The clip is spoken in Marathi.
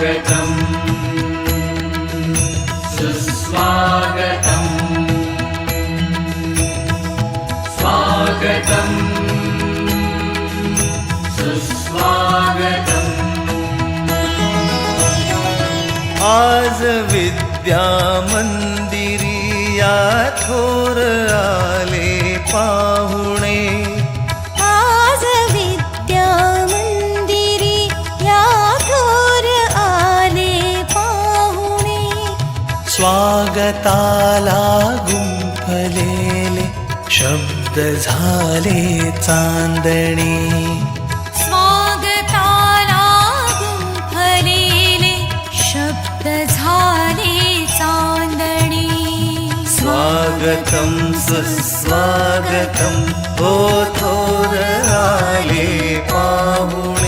स्वागतम् सुस्वागतम् स्वागतम् सुस्वागतम्। आज विद्या मंदिरिया थोर आले पाहुणे, आज विद्या मंदिरी या थोर आले पाहुणे, स्वागताला गुंफलेले शब्द झाले चांदणे, स्वागताला गुंफलेले शब्द झाले चांदणे। स्वागतम् सुस्वागतम् ओ थोर आले पाहुणे।